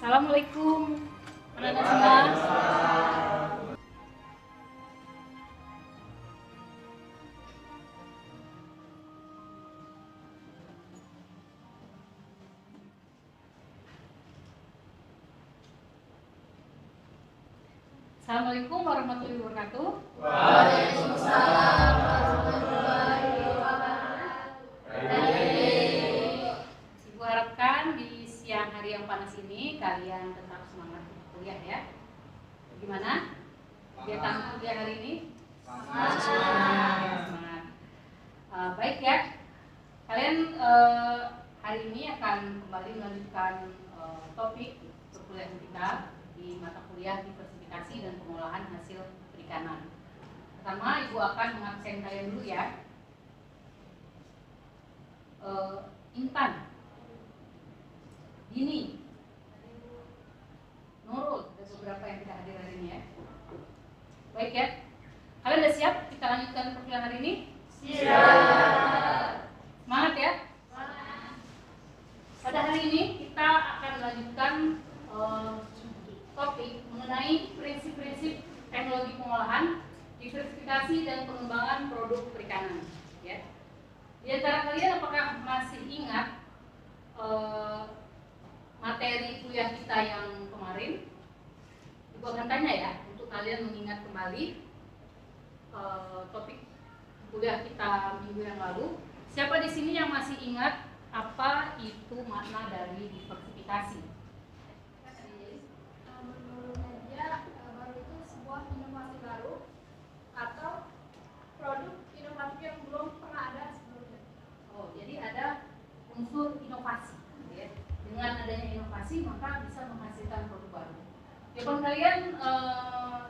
Assalamualaikum anak-anak semua. Assalamualaikum warahmatullahi wabarakatuh. Waalaikumsalam warahmatullahi wabarakatuh. Ibu harapkan di siang hari yang panas ini kalian tetap semangat kuliah ya. Gimana? Kegiatan kuliah hari ini? Semangat. Baik ya. Kalian hari ini akan kembali melanjutkan topik perkuliahan kita di mata kuliah diversifikasi dan pengolahan hasil perikanan. Pertama, Ibu akan mengabsen kalian dulu ya. Intan, Dini, Nurul, ada beberapa yang tidak hadir hari ini ya. Baik ya. Kalian sudah siap kita lanjutkan perkuliahan hari ini? Siap. Semangat ya. Pada hari ini kita akan melanjutkan topik mengenai prinsip-prinsip teknologi pengolahan, diversifikasi dan pengembangan produk perikanan. Ya. Di antara kalian apakah masih ingat materi kuliah kita yang kemarin? Ibu akan tanya ya, untuk kalian mengingat kembali topik kuliah kita minggu yang lalu. Siapa di sini yang masih ingat apa itu makna dari diversifikasi? Menurut media, baru itu sebuah inovasi baru atau produk inovatif yang belum pernah ada sebelumnya. Oh, jadi ada unsur inovasi. Ya. Dengan adanya inovasi maka bisa menghasilkan produk baru. Jawaban kalian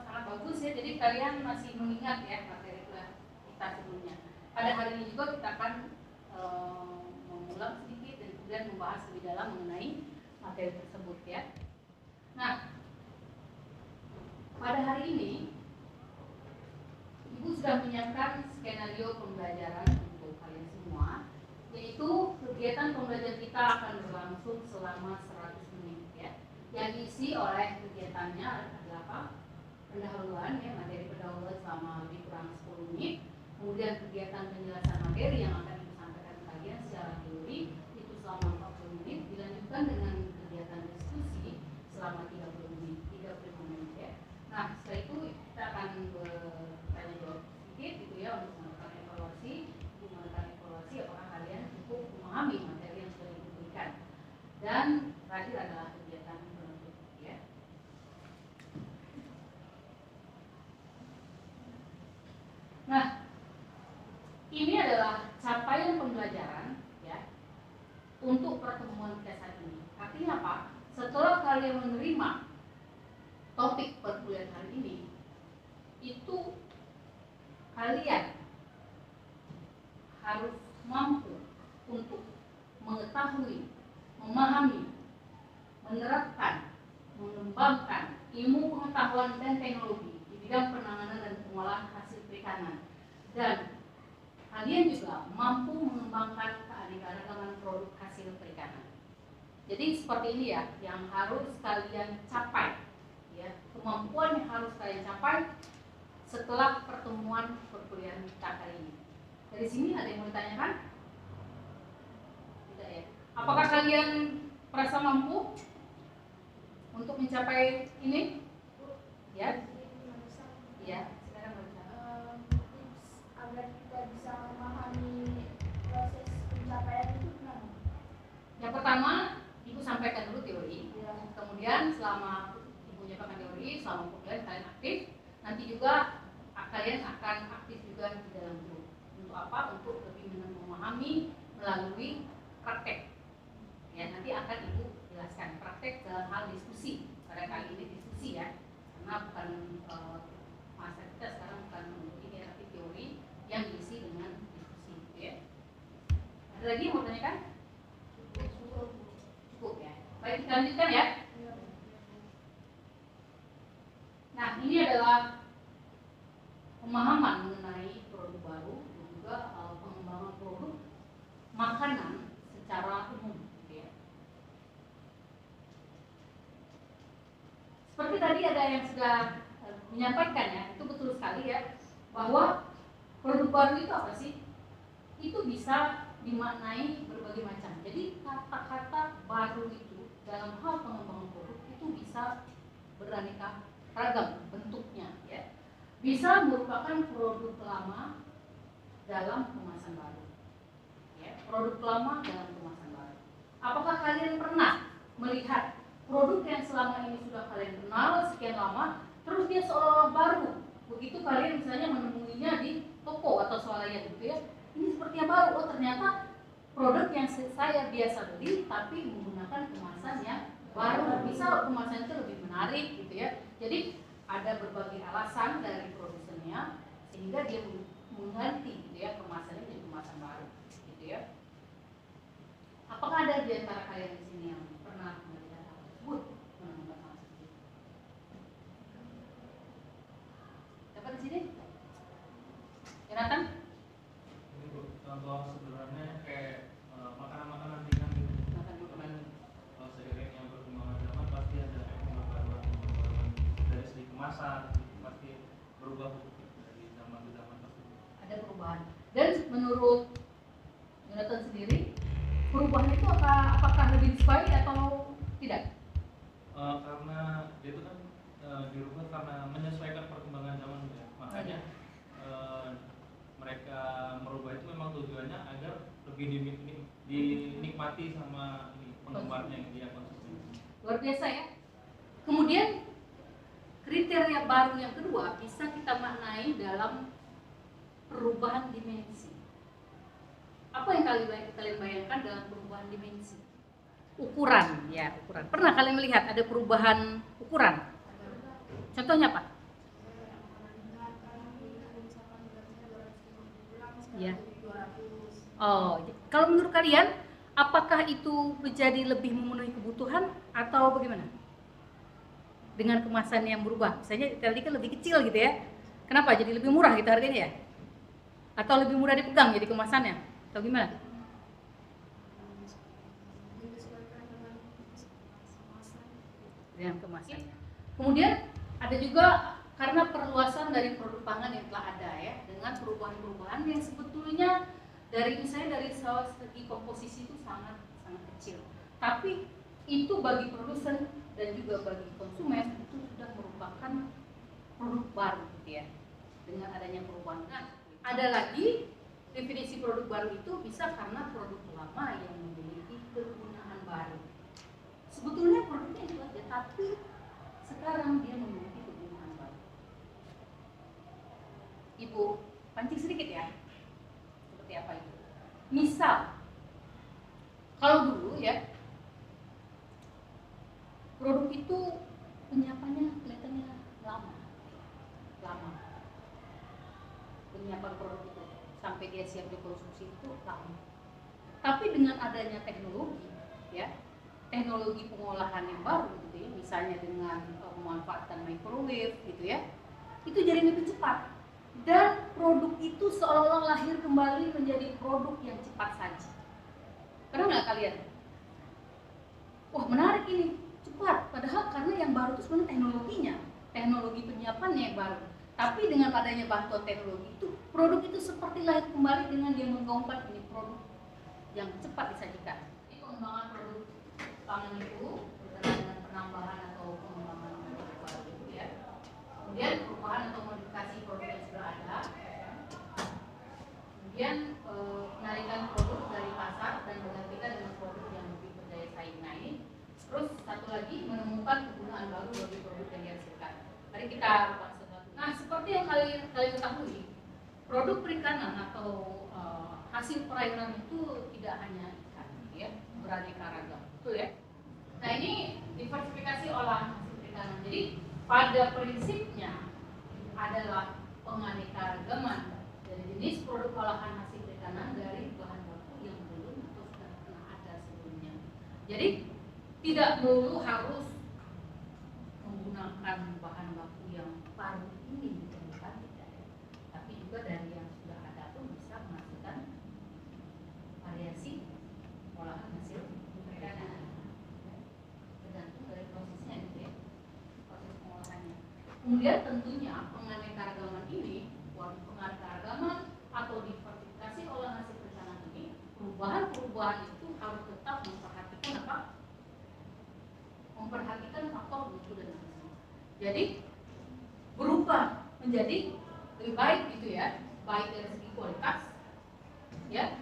sangat bagus ya. Jadi kalian masih mengingat ya materi kuliah kita sebelumnya. Pada hari ini juga kita akan mengulang sedikit dan kemudian membahas lebih dalam mengenai materi tersebut ya. Nah, pada hari ini Ibu sudah menyiapkan skenario pembelajaran untuk kalian semua, yaitu kegiatan pembelajaran kita akan berlangsung selama 100 menit ya. Yang diisi oleh kegiatannya adalah apa? Pendahuluan ya, materi pendahuluan selama lebih kurang 10 menit. Kemudian kegiatan penjelasan materi yang akan disampaikan kalian secara teori itu selama 40 menit, dilanjutkan dengan kegiatan diskusi selama 35 menit ya. Nah, setelah itu kita akan bertanya jawab sedikit gitu ya untuk melakukan evaluasi. Untuk melakukan evaluasi apakah kalian cukup memahami materi yang sudah diberikan. Dan terakhir adalah kegiatan penutup ya. Nah, ini adalah capaian pembelajaran ya untuk pertemuan kita saat ini. Artinya apa? Setelah kalian menerima topik perkuliahan hari ini, itu kalian harus mampu untuk mengetahui, memahami, menerapkan, mengembangkan ilmu pengetahuan dan teknologi di bidang penanganan dan pengolahan hasil perikanan, dan kalian juga mampu mengembangkan keanekaragaman produk hasil perikanan. Jadi seperti ini ya yang harus kalian capai ya, kemampuan yang harus kalian capai setelah pertemuan perkuliahan kita kali ini. Dari sini ada yang mau ditanyakan? Tidak ya? Apakah kalian merasa mampu untuk mencapai ini? Ya? Ya, sekarang bisa. Tips agar kita bisa memahami proses pencapaian itu gimana? Yang pertama, Ibu sampaikan dulu teori. Kemudian selama Ibu menyampaikan teori, selama perkuliahan kalian aktif. Nanti juga kalian akan aktif juga di dalam grup. Untuk apa? Untuk lebih memahami melalui praktek. Ya, nanti akan Ibu jelaskan praktek dalam hal diskusi. Pada kali ini diskusi ya, karena bukan masa kita sekarang bukan untuk ini tapi teori yang diisi dengan diskusi. Gitu ya. Ada lagi yang mau tanyakan? Cukup ya. Baik, kita lanjutkan ya. Nah, ini adalah pemahaman mengenai produk baru dan juga pengembangan produk makanan secara umum gitu ya. Seperti tadi ada yang sudah menyampaikan ya, itu betul sekali ya, bahwa produk baru itu apa sih? Itu bisa dimaknai berbagai macam. Jadi kata-kata baru itu dalam hal pengembangan produk itu bisa beraneka ragam bentuknya ya. Bisa merupakan produk lama dalam kemasan baru ya, produk lama dalam kemasan baru. Apakah kalian pernah melihat produk yang selama ini sudah kalian kenal sekian lama terus dia seolah-olah baru, begitu kalian misalnya menemuinya di toko atau swalayan gitu ya, ini sepertinya baru, oh ternyata produk yang saya biasa beli tapi menggunakan kemasan yang baru, misal kemasan itu lebih menarik gitu ya. Jadi ada berbagai alasan dari produsennya sehingga dia mengganti gitu ya kemasannya jadi kemasan baru gitu ya. Apakah ada di antara kalian di sini yang pernah melihat hal tersebut? Menemukan hal tersebut? Dapat di sini? Jonathan? Ini Bu, contoh sederhananya kayak makanan-makanan ringan gitu. Makanan seiring yang perkembangan zaman pasti ada pembaruan dari segi kemasan, pasti berubah dari zaman ke zaman pasti. Ada perubahan. Dan menurut Jonathan sendiri, perubahan itu apakah lebih disukai atau tidak? Karena dia itu kan dirubah karena menyesuaikan perkembangan zaman ya. Makanya mereka merubah itu memang tujuannya agar lebih dinikmati sama penggemarnya yang dia konsumen. Luar biasa ya. Kemudian kriteria baru yang kedua bisa kita maknai dalam perubahan dimensi. Apa yang kalian bayangkan dalam perubahan dimensi? Ukuran, ya ukuran. Pernah kalian melihat ada perubahan ukuran? Contohnya apa? Ya. Oh, kalau menurut kalian, apakah itu menjadi lebih memenuhi kebutuhan atau bagaimana? Dengan kemasan yang berubah, misalnya tadi kan lebih kecil gitu ya. Kenapa? Jadi lebih murah gitu harganya ya? Atau lebih mudah dipegang jadi kemasannya? Atau gimana? Dengan kemasannya. Kemudian ada juga karena perluasan dari produk pangan yang telah ada ya, dengan perubahan-perubahan yang sebetulnya dari misalnya dari segi komposisi itu sangat kecil, tapi itu bagi produsen dan juga bagi konsumen itu sudah merupakan produk baru gitu ya, dengan adanya perubahan. Nah, ada lagi definisi produk baru itu bisa karena produk lama yang memiliki kegunaan baru. Sebetulnya produknya itu aja, tapi sekarang dia memiliki kegunaan baru. Ibu pancing sedikit ya, seperti apa itu? Misal, kalau dulu ya produk itu penyiapannya kelihatannya lama, penyiapan produk itu sampai dia siap dikonsumsi itu lama. Tapi dengan adanya teknologi, ya, teknologi pengolahan yang baru, gitu ya, misalnya dengan memanfaatkan microwave, gitu ya, itu jadi lebih cepat. Dan produk itu seolah-olah lahir kembali menjadi produk yang cepat saji. Pernah nggak kalian? Wah menarik ini, cepat. Padahal karena yang baru itu sebenarnya teknologinya, teknologi penyiapannya yang baru. Tapi dengan adanya bantuan teknologi itu, produk itu seperti lahir kembali dengan dia menggaungkan ini produk yang cepat disajikan. Ini pengembangan produk pangan itu berkaitan dengan penambahan atau pengembangan produk baru ya. Kemudian perubahan atau modifikasi produk yang sudah ada. Kemudian penarikan produk dari pasar dan menggantikan dengan produk yang lebih berdaya saing naik. Terus satu lagi menemukan kegunaan baru bagi produk yang dihasilkan. Mari kita lupakan sesuatu. Nah, seperti yang kalian ketahui, produk perikanan atau hasil perairan itu tidak hanya ikan, ya, beraneka ragam, betul ya? Nah, ini diversifikasi olahan hasil perikanan. Jadi pada prinsipnya adalah penganekaragaman dari jenis produk olahan hasil perikanan dari bahan baku yang belum atau sudah pernah ada sebelumnya. Jadi tidak melulu harus menggunakan bahan baku yang baru ini ditemukan, tidak ya. Tapi juga dari yang sudah ada pun bisa menghasilkan variasi olahan hasil perikanan. Tergantung dari prosesnya gitu ya. Proses Kemudian tentunya penganekaragaman ini, penganekaragaman atau diversifikasi olahan hasil perikanan ini, perubahan-perubahan itu harus tetap memperhatikan apa? Memperhatikan faktor mutu dan gizi. Jadi berubah menjadi lebih baik gitu ya, baik dari segi kualitas, ya,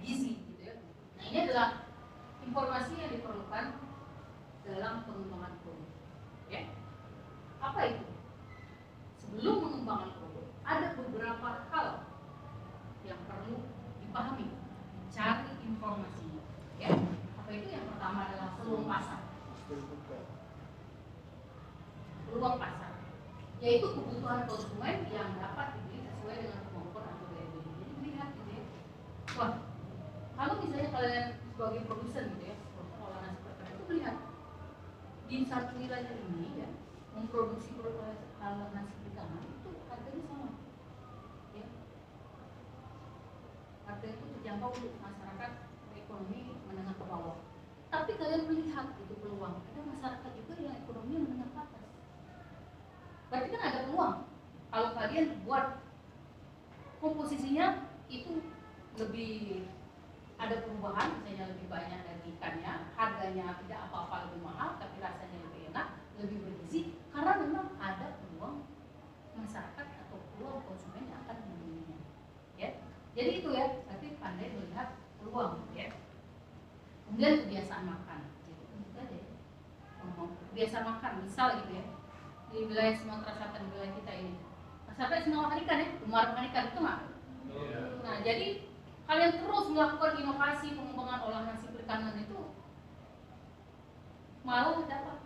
gizi gitu ya. Nah ini adalah informasi yang diperlukan dalam pengembangan produk. Ya. Apa itu? Sebelum mengembangkan produk, ada beberapa hal yang perlu dipahami, cari informasinya. Ya. Apa itu? Yang pertama adalah peluang pasar. Peluang pasar, yaitu kebutuhan konsumen yang dapat dibeli sesuai dengan kemampuan atau daya beli. Jadi lihat gitu ya. Wah, kalau misalnya kalian sebagai produsen gitu ya, olahan seperti itu melihat di satu wilayah ini ya, memproduksi produk olahan nasi perikanan itu harganya sama, ya. Harga itu terjangkau untuk masyarakat ekonomi menengah ke bawah. Tapi kalian melihat itu peluang, ada masyarakat juga yang ekonomi menengah ke atas. Berarti kan ada peluang kalau kalian buat komposisinya itu lebih ada perubahan, misalnya lebih banyak dari ikannya, harganya tidak apa-apa lebih mahal, tapi rasanya lebih enak, lebih bergizi, karena memang ada peluang masyarakat atau peluang konsumen yang akan membelinya. Ya, jadi itu ya, tapi pandai melihat peluang, ya. Kemudian kebiasaan makan, gitu aja. Kebiasaan makan, misal gitu ya, di wilayah Sumatera Selatan, wilayah kita ini, masyarakat senang makan ikan ya, gemar makan ikan, itu nggak? Nah, jadi kalian terus melakukan inovasi pengembangan olahan hasil perikanan itu malah dapat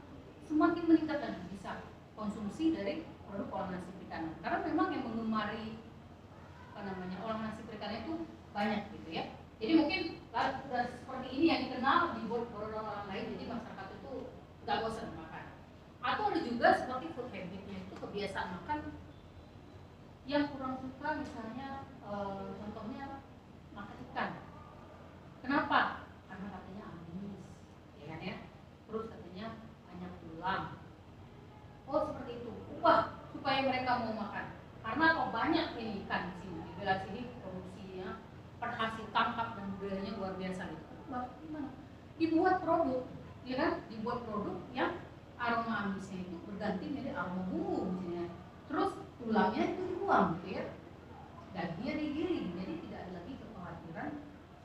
semakin meningkat dan bisa konsumsi dari produk olahan hasil perikanan, karena memang yang mengemari olahan hasil perikanan itu banyak gitu ya. Jadi mungkin seperti ini yang dikenal dibuat produk orang lain, jadi masyarakat itu nggak bosan makan. Atau ada juga seperti food habitnya itu kebiasaan makan yang kurang suka, misalnya contohnya makan ikan. Kenapa? Karena katanya amis, ya kan ya. Terus katanya banyak tulang. Oh seperti itu. Ubah supaya mereka mau makan. Karena kok banyak ini ikan di sini. Di wilayah sini produksinya, penghasil tangkap dan budayanya luar biasa gitu. Ubah gimana? Dibuat produk, ya kan? Dibuat produk yang aroma amisnya itu berganti menjadi aroma bumbu misalnya. Terus tulangnya itu dibuang gitu ya. Dagingnya digiling, jadi tidak ada lagi kekhawatiran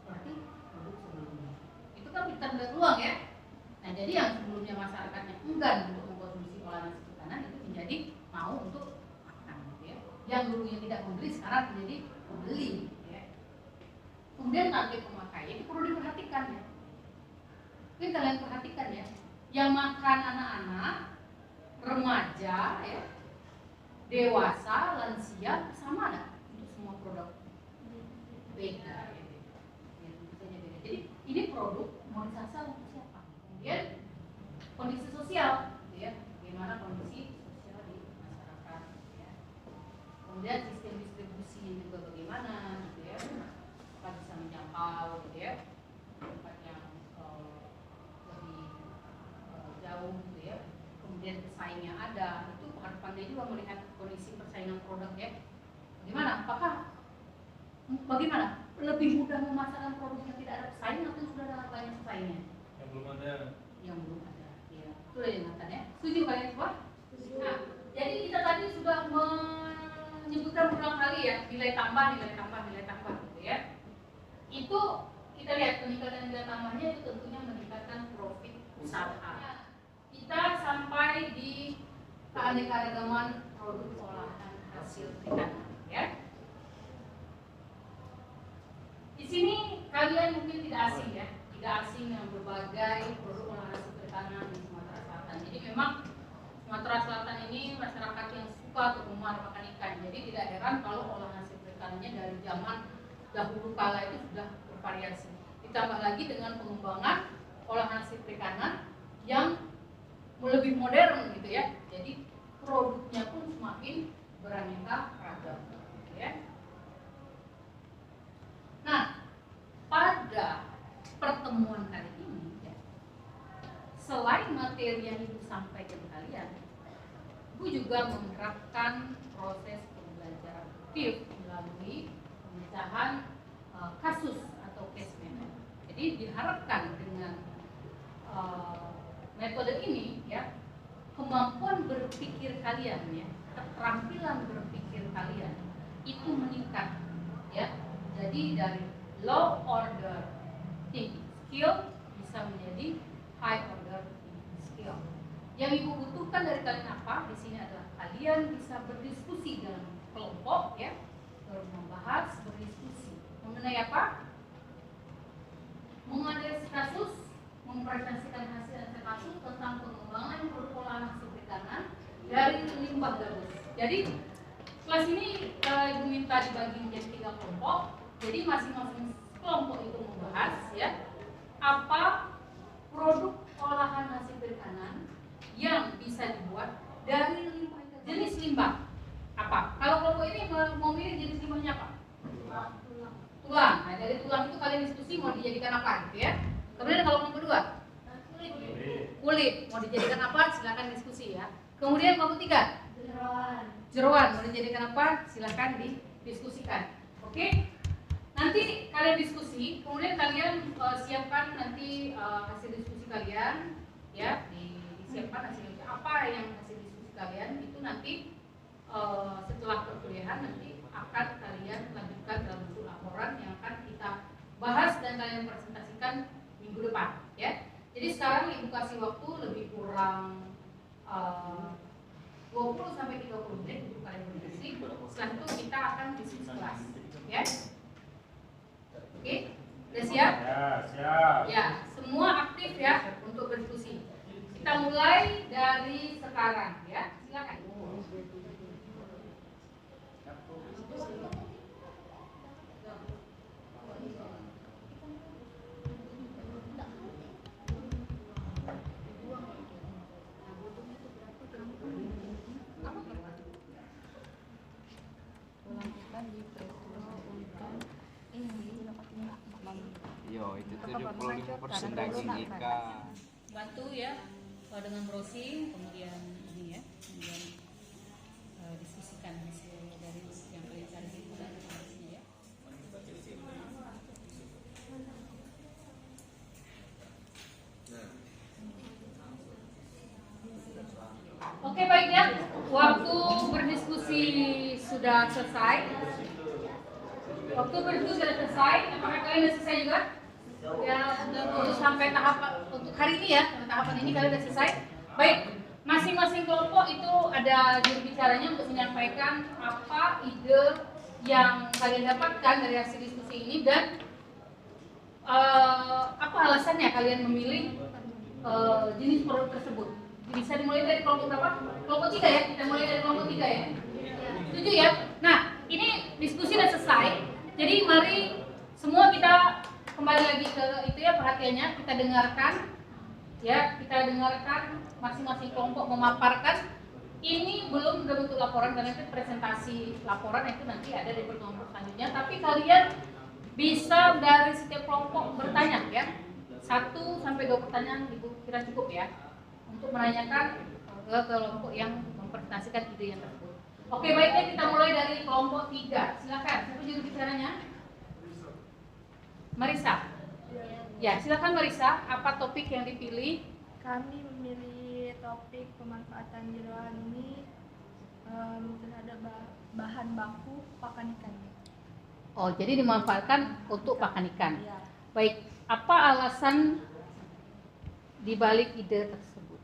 seperti produk sebelumnya. Itu kan kita peluang ya. Nah jadi yang sebelumnya masyarakatnya enggan untuk mengkonsumsi olahan hasil perikanan itu menjadi mau untuk makan, gitu ya. Yang dulunya tidak membeli sekarang menjadi membeli, gitu ya. Kemudian target pemakai itu perlu diperhatikan ya. Mungkin kalian perhatikan ya, yang makan anak-anak, remaja, ya, dewasa, lansia, sama nggak? Semua produk beda, ya, beda. Jadi ini produk mau disasar untuk siapa? Kemudian kondisi sosial, gitu ya, bagaimana kondisi sosial di masyarakat, ya. Kemudian sistem distribusi juga bagaimana, gitu ya, apa bisa menjangkau, gitu ya, tempat yang lebih jauh, gitu ya. Kemudian pesaingnya ada, itu harus pandai juga melihat kondisi persaingan produk ya. Bagaimana? Apakah bagaimana? Lebih mudah memasarkan produk yang tidak ada pesaing atau sudah ada banyak pesaingnya? Yang belum ada. Yang belum ada. Ya, sudah dimakan ya. Setuju kalian semua? Nah, jadi kita tadi sudah menyebutkan berulang kali ya, nilai tambah, gitu ya. Itu kita lihat peningkatan nilai tambahnya itu tentunya meningkatkan profit usaha. Kita sampai di keanekaragaman produk olahan hasil perikanan. Ya. Di sini kalian mungkin tidak asing ya, tidak asing dengan berbagai produk olahan hasil perikanan di Sumatera Selatan. Jadi memang Sumatera Selatan ini masyarakat yang suka atau gemar makan ikan. Jadi tidak heran kalau olahan hasil perikanannya dari zaman dahulu kala itu sudah bervariasi. Ditambah lagi dengan pengembangan olahan hasil perikanan yang lebih modern gitu ya. Jadi produknya pun semakin beraneka ragam. Ya. Nah, pada pertemuan kali ini, ya, selain materi yang Ibu sampaikan kalian, Ibu Ibu juga menerapkan proses pembelajaran aktif melalui pemecahan kasus atau case management. Jadi diharapkan dengan metode ini ya, kemampuan berpikir kalian ya, keterampilan berpikir kalian itu meningkat ya. Jadi dari low order thinking skill bisa menjadi high order thinking skill. Yang Ibu butuhkan dari kalian apa? Di sini adalah kalian bisa berdiskusi dalam kelompok ya, membahas, berdiskusi mengenai apa? Menganalisis kasus, mempresentasikan hasil kasus tentang pengembangan produk olahan hasil perikanan dari limbah gabus. Jadi kelas ini Ibu minta dibagi menjadi 3 kelompok. Jadi masing-masing kelompok itu membahas ya apa produk olahan hasil perikanan yang bisa dibuat dari limbah. Jenis limbah apa? Kalau kelompok ini mau milih jenis limbahnya apa? Tulang. Nah, dari tulang itu kalian diskusi mau dijadikan apa gitu ya. Kemudian kalau kelompok 2 kulit mau dijadikan apa? Silakan diskusi ya. Kemudian kelompok 3 jeroan mau dijadikan apa? Silakan didiskusikan. Oke? Nanti kalian diskusi, kemudian kalian siapkan nanti hasil diskusi kalian ya, disiapkan hasil apa yang hasil diskusi kalian itu nanti setelah perkuliahan nanti akan kalian lanjutkan dalam bentuk laporan yang akan kita bahas dan kalian presentasikan minggu depan ya. Jadi sekarang Ibu kasih waktu lebih kurang 20 sampai 30 menit untuk kalian berdiskusi. Setelah itu kita akan diskusi kelas ya. Oke, udah siap? Ya, siap. Ya, semua aktif ya untuk berdiskusi. Kita mulai dari sekarang ya. Silakan. Yo, itu 75% daging ikan. Bantu ya dengan browsing, kemudian ini ya, kemudian diskusikan hasil dari yang kalian cari itu dan hasilnya ya. Oke baik ya, waktu berdiskusi sudah selesai. Waktu berdiskusi sudah selesai, apakah kalian sudah selesai juga? Ya, untuk sampai tahap untuk hari ini ya, tahapan ini kalian sudah selesai. Baik, masing-masing kelompok itu ada juru bicaranya untuk menyampaikan apa ide yang kalian dapatkan dari hasil diskusi ini dan apa alasannya kalian memilih jenis produk tersebut. Bisa dimulai dari kelompok berapa? Kelompok 3 ya, kita mulai dari kelompok 3 ya. Setuju ya? Nah, ini diskusi sudah selesai. Jadi mari semua kita kembali lagi ke itu ya, perhatiannya kita dengarkan ya, kita dengarkan masing-masing kelompok memaparkan. Ini belum berbentuk laporan karena itu presentasi laporan, itu nanti ada di pertemuan selanjutnya. Tapi kalian bisa dari setiap kelompok bertanya ya, 1 sampai 2 pertanyaan Ibu kira cukup ya untuk menanyakan ke kelompok yang mempresentasikan ide yang tersebut. Oke baiknya kita mulai dari kelompok 3. Silakan, siapa juru bicaranya? Marisa. Ya, silakan Marisa. Apa topik yang dipilih? Kami memilih topik pemanfaatan jeroan ini terhadap bahan baku pakan ikan. Oh, jadi dimanfaatkan untuk pakan ikan. Ya. Baik, apa alasan dibalik ide tersebut?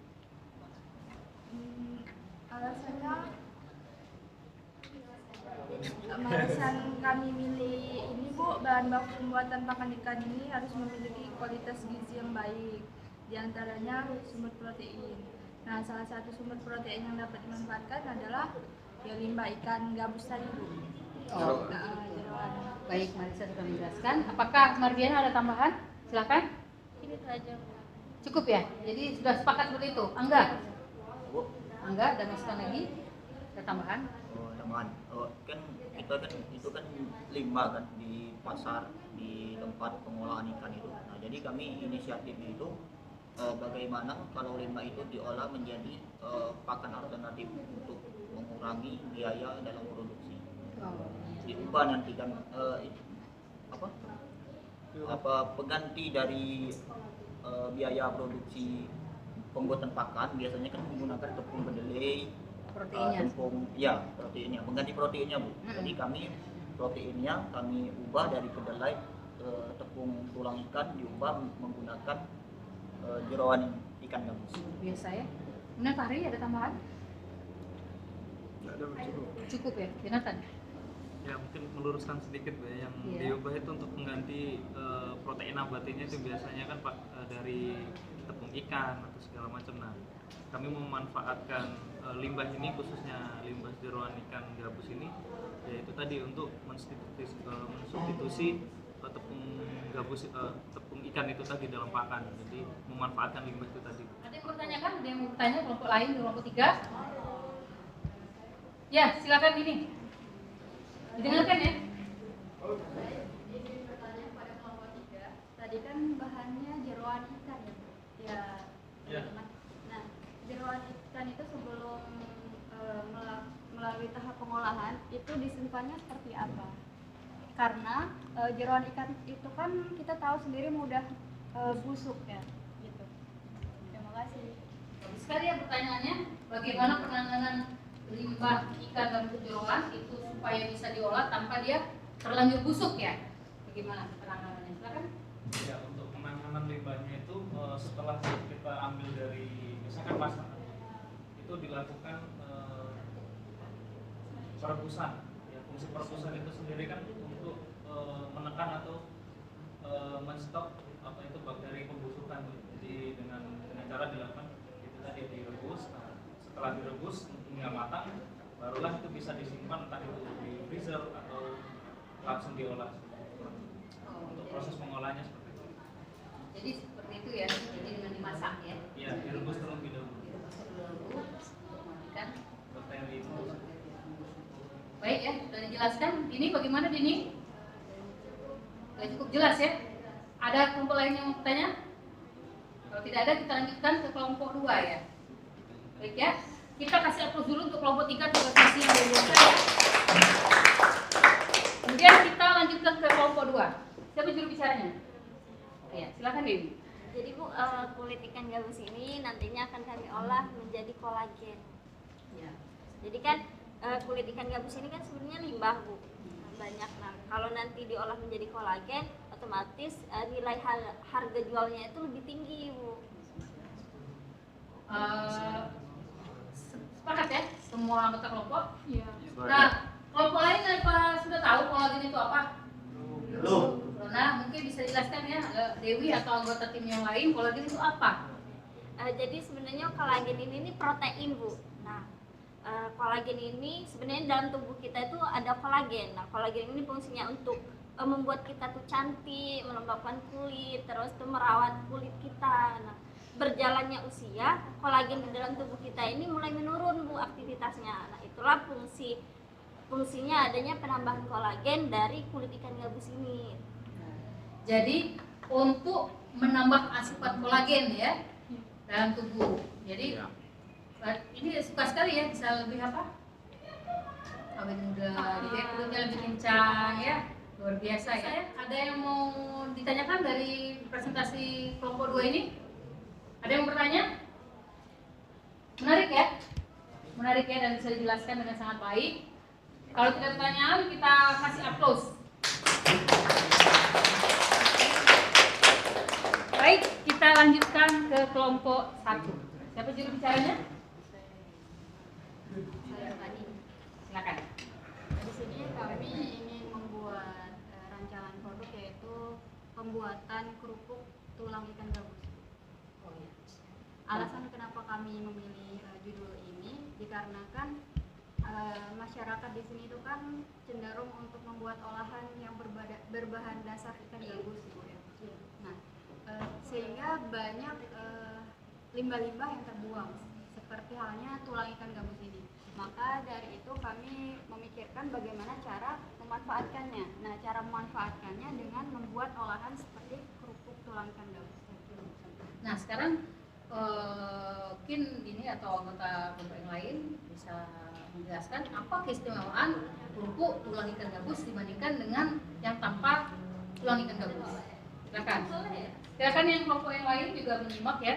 Alasan kami milih ini Bu, bahan baku pembuatan pakan ikan ini harus memiliki kualitas gizi yang baik, diantaranya sumber protein. Nah, salah satu sumber protein yang dapat dimanfaatkan adalah ya limbah ikan gabus tadi Bu. Oh. Jeroan. Baik, Marisa sudah menjelaskan. Apakah Mardiana ada tambahan? Silakan. Ini saja. Cukup ya? Jadi sudah sepakat seperti itu? Angga? Angga, ada masukan lagi? Ada tambahan? Oh, tambahan. Oh, kan kita kan itu kan limbah kan di pasar, di tempat pengolahan ikan itu. Nah, jadi kami inisiatifnya itu bagaimana kalau limbah itu diolah menjadi pakan alternatif untuk mengurangi biaya dalam produksi. Diubah nanti kan pengganti dari biaya produksi pembuatan pakan biasanya kan menggunakan tepung kedelai, proteinnya, mengganti proteinnya Bu. Jadi kami proteinnya kami ubah dari kedelai ke tepung tulang ikan, diubah menggunakan jeroan ikan gabus. Biasa ya. Kemudian Fahri ada tambahan? Nggak ada, Cukup ya, Jonathan? Ya mungkin meluruskan sedikit ya, yang diubah itu untuk mengganti protein nabatinya itu biasanya kan Pak dari tepung ikan atau segala macam. Nah, kami memanfaatkan limbah ini, khususnya limbah jeroan ikan gabus ini, yaitu tadi untuk mensubstitusi tepung gabus, tepung ikan itu tadi dalam pakan. Jadi memanfaatkan limbah itu tadi. Ada yang bertanyakan? Ada yang mau bertanya kelompok lain, kelompok 3? Ya, silakan ini. Didengarkan ya. Izin bertanya pada kelompok 3. Tadi kan bahannya jeroan ikan ya, Bu? Ya, teman-teman. Nah, jeroan ikan itu sebelum melalui tahap pengolahan itu disimpannya seperti apa? Karena jeroan ikan itu kan kita tahu sendiri mudah busuk ya, gitu. Terima kasih. Bagus sekali ya pertanyaannya. Bagaimana penanganan limbah ikan dan jeroan itu supaya bisa diolah tanpa dia terlanjur busuk ya? Bagaimana penanganannya? Silakan. Ya, untuk penanganan limbahnya itu setelah kita ambil dari misalkan masakan itu dilakukan perebusan. Ya, fungsi perebusan itu sendiri kan untuk menekan atau menstop bakteri pembusukan. Jadi dengan cara dilakukan itu tadi direbus. Nah, setelah direbus hingga matang, barulah itu bisa disimpan entah itu di freezer atau langsung diolah. Untuk proses mengolahnya seperti itu. Jadi seperti itu ya, jadi dengan dimasak ya. Iya, direbus terlebih dahulu. Direbus terlebih dahulu, matikan Bakteri itu. Baik ya, sudah dijelaskan. Ini bagaimana Dini? Sudah cukup jelas ya. Ada kelompok lain yang mau bertanya? Kalau tidak ada, kita lanjutkan ke kelompok 2 ya. Baik ya, kita kasih aplaus dulu untuk kelompok 3 tugas misi yang biasa ya. Kemudian kita lanjutkan ke kelompok 2. Siapa juru bicaranya? Ya, silakan Dewi. Jadi Bu, kulit ikan gabus ini nantinya akan kami olah menjadi kolagen. Ya. Jadi kan kulit ikan gabus ini kan sebenarnya limbah Bu, banyak. Nah, kalau nanti diolah menjadi kolagen, otomatis nilai harga jualnya itu lebih tinggi Bu. Sepakat ya semua anggota kelompok? Iya. Nah, kelompok lain apa sudah tahu kolagen itu apa? Belum. Nah, mungkin bisa dijelaskan ya Dewi atau anggota tim yang lain, kolagen itu apa? Jadi sebenarnya kolagen ini protein Bu. Nah, kolagen ini sebenarnya dalam tubuh kita itu ada kolagen. Nah, kolagen ini fungsinya untuk membuat kita tuh cantik, melembabkan kulit, terus tuh merawat kulit kita. Nah, berjalannya usia, kolagen di dalam tubuh kita ini mulai menurun Bu aktivitasnya. Nah, itulah fungsinya adanya penambahan kolagen dari kulit ikan gabus ini. Jadi untuk menambah asifat kolagen ya dalam tubuh. Jadi ini suka sekali ya, bisa lebih apa? Awet muda, dia kulitnya lebih kencang ya, luar biasa ya. Ada yang mau ditanyakan dari presentasi kelompok 2 ini? Ada yang bertanya? Menarik ya? Menarik ya, dan bisa dijelaskan dengan sangat baik. Kalau tidak ada pertanyaan, kita kasih aplaus. Baik, kita lanjutkan ke kelompok 1. Siapa juru bicaranya? Silakan. Di sini kami ingin membuat rancangan produk yaitu pembuatan kerupuk tulang ikan gabus. Alasan kenapa kami memilih judul ini dikarenakan masyarakat di sini itu kan cenderung untuk membuat olahan yang berbahan dasar ikan gabus gitu ya. Nah, sehingga banyak limbah-limbah yang terbuang seperti halnya tulang ikan gabus ini. Maka dari itu kami memikirkan bagaimana cara memanfaatkannya. Nah, cara memanfaatkannya dengan membuat olahan seperti kerupuk tulang ikan gabus. Nah sekarang mungkin ini atau anggota kelompok yang lain bisa menjelaskan apa keistimewaan kerupuk tulang ikan gabus dibandingkan dengan yang tanpa tulang ikan gabus. Silakan. Silakan yang kelompok yang lain juga menyimak ya.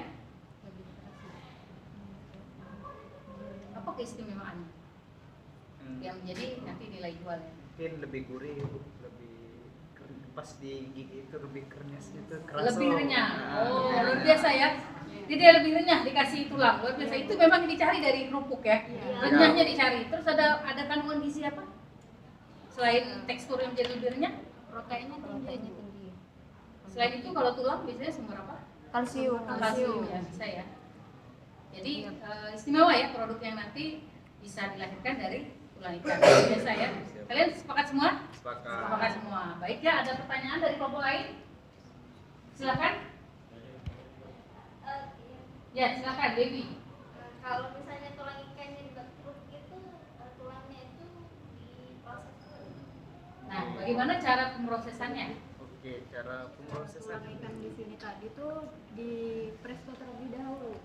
Apa keistimewaannya? Yang menjadi nanti nilai jualnya. Mungkin lebih gurih, lebih pas di gigi itu lebih keras gitu, kerasa. Lebih renyah. Oh, luar biasa ya. Jadi dia lebih renyah dikasih tulang. Luar biasa. Itu memang dicari dari kerupuk ya. Renyahnya dicari. Terus ada kandungan gizi apa? Selain tekstur yang jadi lebih renyah, Proteinnya tinggi. selain itu kalau tulang biasanya sumber apa? Kalsium. Kalsium ya, bisa ya. Jadi istimewa ya produk yang nanti bisa dilahirkan dari tulang ikan. Biasa ya. Kalian sepakat semua? Sepakat semua. Baik ya, ada pertanyaan dari kelompok lain? Silakan. Ya, silakan Dewi. Kalau misalnya tulang ikannya dibuat kerupuk itu tulangnya itu diproses dulu. Nah, bagaimana cara pemrosesannya? Oke, cara pemrosesan. Tulang ikan di sini tadi tuh di presto terlebih dahulu.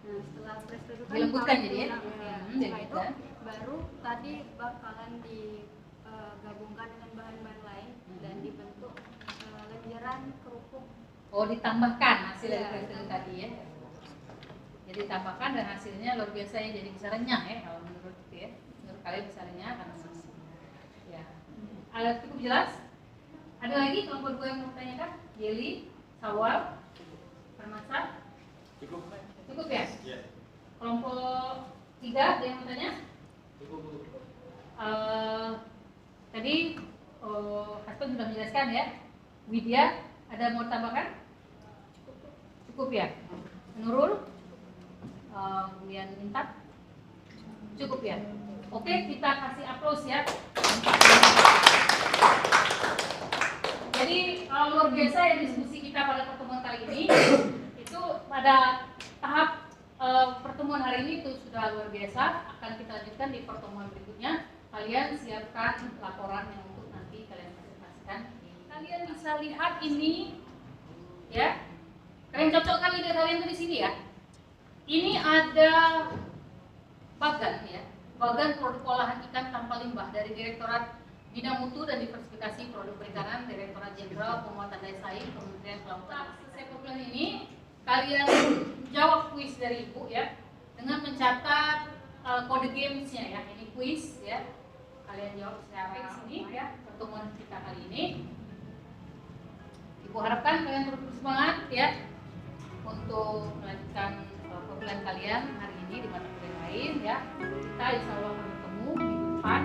Nah, setelah presto itu kan Dilembutkan jadi ya? Setelah itu dilembutkan. baru tadi bakalan digabungkan dengan bahan-bahan lain dan dibentuk lenjeran kerupuk. Oh, ditambahkan hasil dari Iya. presto tadi ya. Jadi ditambahkan dan hasilnya luar biasa ya, jadi bisa renyah ya kalau menurut itu ya. Menurut kalian bisa renyah karena masih. Ya. Ada cukup jelas? Ada lagi kelompok gue yang mau tanyakan? Yeli, Sawal, Permasa? Cukup ya? Iya. Kelompok 3 ada yang mau tanya? Tadi Hasan sudah menjelaskan ya. Widya, ada mau tambahkan? Cukup ya? Nurul? Kemudian Intan? Cukup ya? Oke, kita kasih aplaus ya. Jadi luar biasa ya diskusi kita pada pertemuan kali ini. Itu pada tahap pertemuan hari ini itu sudah luar biasa. Akan kita lanjutkan di pertemuan berikutnya. Kalian siapkan laporan yang untuk nanti kalian presentasikan. Kalian bisa lihat ini, ya. Kalian cocokkan ide kalian tuh di sini ya. Ini ada bagan ya, bagan produk olahan ikan tanpa limbah dari Direktorat Bina Mutu dan Diversifikasi Produk Perikanan, Direktorat Jenderal Penguatan Daya Saing, Kementerian Kelautan. Selesai program ini, kalian jawab kuis dari Ibu ya, dengan mencatat kode gamesnya ya. Ini kuis ya, kalian jawab secara sini ya, pertemuan kita kali ini. Ibu harapkan kalian terus bersemangat ya untuk melanjutkan pembelajaran kalian hari ini di mata kuliah lain ya. Kita insya Allah akan bertemu minggu depan.